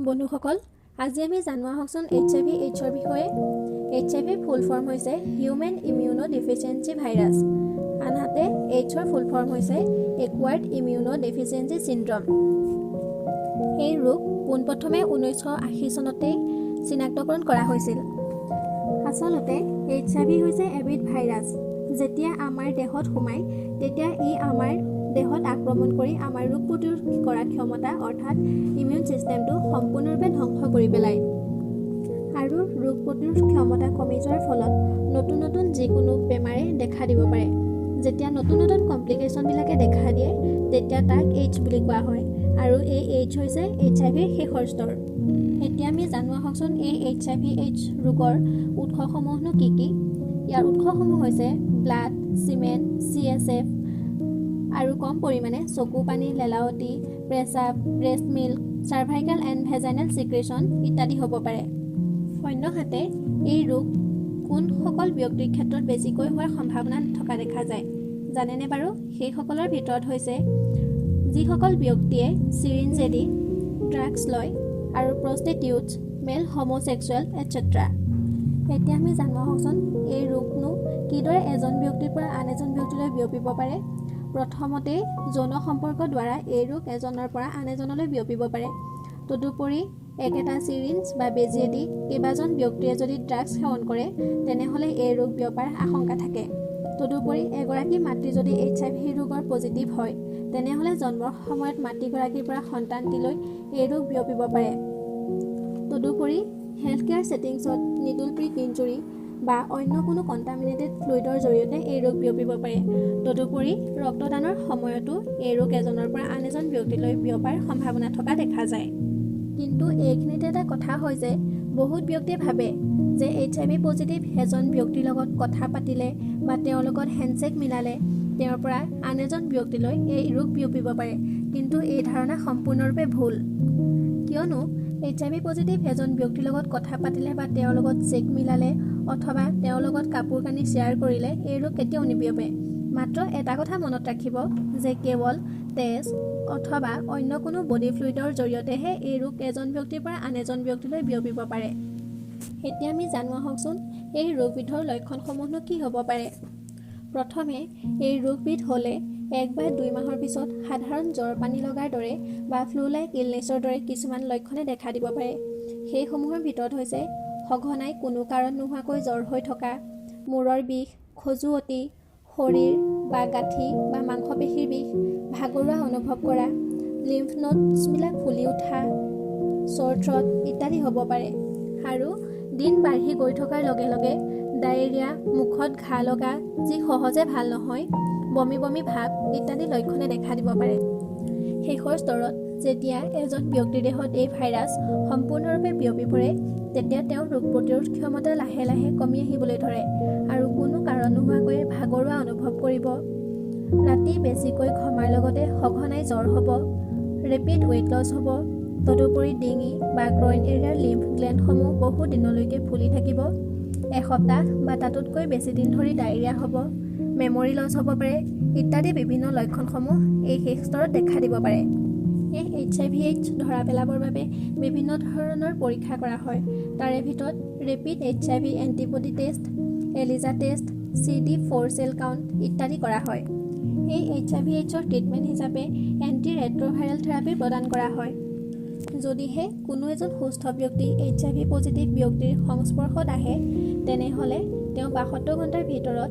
বন্ধুসকল, আজি আমি জানোৱা হওকচোন HIV AIDS-ৰ বিষয়ে। HIV ফুল ফৰ্ম হৈছে হিউমেন ইমিউনোডেফিচিয়েঞ্চি ভাইৰাছ। আনহাতে AIDS-ৰ ফুল ফৰ্ম হৈছে একুৱাৰ্ড ইমিউনোডেফিচিয়েঞ্চি চিণ্ড্ৰম। এই ৰোগ পোনপ্ৰথমে 1980 চনতেই চিনাক্তকৰণ কৰা হৈছিল। আচলতে HIV হৈছে এবিধ ভাইৰাছ। যেতিয়া আমাৰ দেহত সোমায় তেতিয়া ই আমাৰ দেহত আক্ৰমণ কৰি আমাৰ ৰোগ প্ৰতিৰোধ কৰাৰ ক্ষমতা অৰ্থাৎ ইমিউন ছিষ্টেমটো সম্পূৰ্ণৰূপে ধ্বংস কৰি পেলায়। আৰু ৰোগ প্ৰতিৰোধ ক্ষমতা কমি যোৱাৰ ফলত নতুন নতুন যিকোনো বেমাৰে দেখা দিব পাৰে। যেতিয়া নতুন নতুন কমপ্লিকেশ্যনবিলাকে দেখা দিয়ে তেতিয়া তাক AIDS বুলি কোৱা হয়। আৰু এই AIDS হৈছে HIVৰ শেষৰ স্তৰ। এতিয়া আমি জানোৱা হওকচোন এই HIV AIDS ৰোগৰ উৎসসমূহনো কি কি? ইয়াৰ উৎসসমূহ হৈছে ব্লাড, চিমেণ্ট, CSF আৰু কম পৰিমাণে চকু পানী, লেলাৱতী, প্ৰেচাব, ব্ৰেষ্ট মিল্ক, চাৰ্ভাইকেল এণ্ড ভেজাইনেল ছিক্ৰেশ্যন ইত্যাদি হ'ব পাৰে। অন্যহাতে এই ৰোগ কোনসকল ব্যক্তিৰ ক্ষেত্ৰত বেছিকৈ হোৱাৰ সম্ভাৱনা থকা দেখা যায় জানেনে বাৰু? সেইসকলৰ ভিতৰত হৈছে যিসকল ব্যক্তিয়ে চিৰিঞ্জেদি ড্ৰাগছ লয় আৰু প্ৰষ্টিটিউটছ, মেল হোমোছেক্সুৱেল এটচেট্ৰা। এতিয়া আমি জানোৱা হওকচোন এই ৰোগনো কিদৰে এজন ব্যক্তিৰ পৰা আন এজন ব্যক্তিলৈ বিয়পিব পাৰে। প্ৰথমতে যৌন সম্পৰ্কৰ দ্বাৰা এই ৰোগ এজনৰ পৰা আন এজনলৈ বিয়পিব পাৰে। তদুপৰি একেটা চিৰিঞ্জ বা বেজীয়েদি কেইবাজন ব্যক্তিয়ে যদি ড্ৰাগছ সেৱন কৰে তেনেহ'লে এই ৰোগ বিয়পাৰ আশংকা থাকে। তদুপৰি এগৰাকী মাতৃ যদি HIV ৰোগৰ পজিটিভ হয় তেনেহ'লে জন্মৰ সময়ত মাতৃগৰাকীৰ পৰা সন্তানটিলৈ এই ৰোগ বিয়পিব পাৰে। তদুপৰি হেল্থ কেয়াৰ ছেটিংছত নিডল প্ৰিক ইনজুৰি বা অন্য কোনো কণ্টামিনেটেড ফ্লুইডৰ জৰিয়তে এই ৰোগ বিয়পিব পাৰে। তদুপৰি ৰক্তদানৰ সময়তো এই ৰোগ এজনৰ পৰা আন এজন ব্যক্তিলৈ বিয়পাৰ সম্ভাৱনা থকা দেখা যায়। কিন্তু এইখিনিতে এটা কথা হয় যে বহুত ব্যক্তিয়ে ভাবে যে HIV পজিটিভ এজন ব্যক্তিৰ লগত কথা পাতিলে বা তেওঁৰ লগত হেণ্ডশ্বেক মিলালে তেওঁৰ পৰা আন এজন ব্যক্তিলৈ এই ৰোগ বিয়পিব পাৰে। কিন্তু এই ধাৰণা সম্পূৰ্ণৰূপে ভুল। কিয়নো HIV পজিটিভ এজন ব্যক্তিৰ লগত কথা পাতিলে বা তেওঁৰ লগত চেক মিলালে অথবা তেওঁৰ লগত কাপোৰ কানি শ্বেয়াৰ কৰিলে এই ৰোগ কেতিয়াও নিবিয়পে। মাত্ৰ এটা কথা মনত ৰাখিব যে কেৱল তেজ অথবা অন্য কোনো বডি ফ্লুইডৰ জৰিয়তেহে এই ৰোগ এজন ব্যক্তিৰ পৰা আন এজন ব্যক্তিলৈ বিয়পিব পাৰে। এতিয়া আমি জানোৱা হওকচোন এই ৰোগবিধৰ লক্ষণসমূহনো কি হ'ব পাৰে। প্ৰথমে এই ৰোগবিধ হ'লে 1 বা 2 মাহৰ পিছত সাধাৰণ জ্বৰ পানী লগাৰ দৰে বা ফ্লু লাইক ইলনেছৰ দৰে কিছুমান লক্ষণে দেখা দিব পাৰে। সেইসমূহৰ ভিতৰত হৈছে সঘনাই কোনো কাৰণ নোহোৱাকৈ জ্বৰ হৈ থকা, মূৰৰ বিষ, খজুৱতি, শৰীৰ বা গাঁঠি বা মাংসপেশীৰ বিষ, ভাগৰুৱা অনুভৱ কৰা, লিম্ফ নোডছবিলাক ফুলি উঠা, চৰ থ্ৰট ইত্যাদি হ'ব পাৰে। আৰু দিন বাঢ়ি গৈ থকাৰ লগে লগে ডায়েৰিয়া, মুখত ঘাঁ লগা যি সহজে ভাল নহয়, বমি বমি ভাৱ ইত্যাদি লক্ষণে দেখা দিব পাৰে। শেষৰ স্তৰত যেতিয়া এজন ব্যক্তিৰ দেহত এই ভাইৰাছ সম্পূৰ্ণৰূপে বিয়পি পৰে তেতিয়া তেওঁৰ ৰোগ প্ৰতিৰোধ ক্ষমতা লাহে লাহে কমি আহিবলৈ ধৰে আৰু কোনো কাৰণ নোহোৱাকৈ ভাগৰুৱা অনুভৱ কৰিব, ৰাতি বেছিকৈ ঘমাৰ লগতে সঘনাই জ্বৰ হ'ব, ৰেপিড ৱেইট লছ হ'ব। তদুপৰি ডিঙি বা গ্ৰইন এৰিয়াৰ লিম্ফ গ্লেণ্ডসমূহ বহু দিনলৈকে ফুলি থাকিব, এসপ্তাহ বা তাতোতকৈ বেছি দিন ধৰি ডায়েৰিয়া হ'ব, মেমৰি লছ হ'ব পাৰে ইত্যাদি বিভিন্ন লক্ষণসমূহ এই শেষ স্তৰত দেখা দিব পাৰে। এই HIV AIDS ধৰা পেলাবৰ বাবে বিভিন্ন ধৰণৰ পৰীক্ষা কৰা হয়। তাৰে ভিতৰত rapid HIV antibody test, ELISA test, CD4 cell count ইত্যাদি কৰা হয়। এই HIV AIDS-ৰ ট্ৰিটমেণ্ট হিচাপে এণ্টি ৰেট্ৰ'ভাইৰেল থেৰাপি প্ৰদান কৰা হয়। যদিহে কোনো এজন সুস্থ ব্যক্তি HIV পজিটিভ ব্যক্তিৰ সংস্পৰ্শত আহে তেনেহ'লে তেওঁ 72 ঘণ্টাৰ ভিতৰত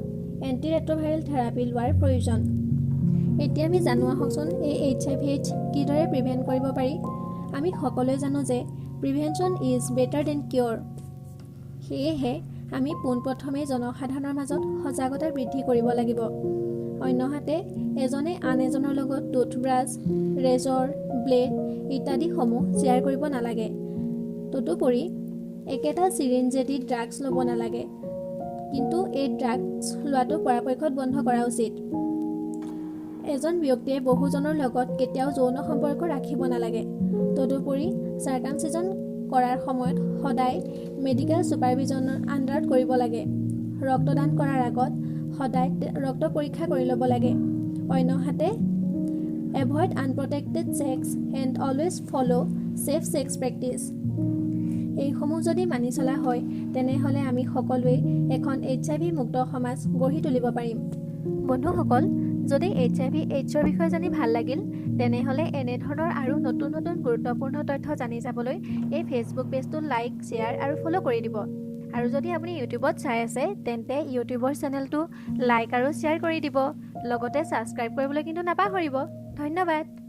এণ্টি ৰেট্ৰ'ভাইৰেল থেৰাপি লোৱাৰ প্ৰয়োজন। এতিয়া আমি জানোৱা হওকচোন এই HIV AIDS কিদৰে প্ৰিভেণ্ট কৰিব পাৰি। আমি সকলোৱে জানো যে প্ৰিভেনশ্যন ইজ বেটাৰ দেন কিয়ৰ। সেয়েহে আমি পোনপ্ৰথমে জনসাধাৰণৰ মাজত সজাগতা বৃদ্ধি কৰিব লাগিব। অন্যহাতে এজনে আন এজনৰ লগত টুথব্ৰাছ, ৰেজৰ, ব্লেড ইত্যাদিসমূহ শ্বেয়াৰ কৰিব নালাগে। তদুপৰি একেটা চিৰিঞ্জেদি ড্ৰাগছ ল'ব নালাগে। কিন্তু এই ড্ৰাগছ লোৱাটো পৰাপক্ষত বন্ধ কৰা উচিত। এজন ব্যক্তিয়ে বহুজনৰ লগত কেতিয়াও যৌন সম্পৰ্ক ৰাখিব নালাগে। তদুপৰি চাৰ্কামচিজন কৰাৰ সময়ত সদায় মেডিকেল ছুপাৰভিজনৰ আণ্ডাৰত কৰিব লাগে। ৰক্তদান কৰাৰ আগত সদায় ৰক্ত পৰীক্ষা কৰি ল'ব লাগে। অন্যহাতে avoid unprotected sex and always follow' safe sex practice. এইসমূহ যদি মানি চলা হয় তেনেহ'লে আমি সকলোৱে এখন HIV মুক্ত সমাজ গঢ়ি তুলিব পাৰিম। বন্ধুসকল, যদি HIV AIDS বিষয়ে জানি ভাল লাগিল তেনেহ'লে এনেধৰণৰ আৰু নতুন নতুন গুৰুত্বপূৰ্ণ তথ্য জানি যাবলৈ এই ফেচবুক পেজটো লাইক, শ্বেয়াৰ আৰু ফ'ল' কৰি দিব। আৰু যদি আপুনি ইউটিউবত চাই আছে তেন্তে ইউটিউবৰ চেনেলটো লাইক আৰু শ্বেয়াৰ কৰি দিব। লগতে ছাবস্ক্ৰাইব কৰিবলৈ কিন্তু নাপাহৰিব। ধন্যবাদ।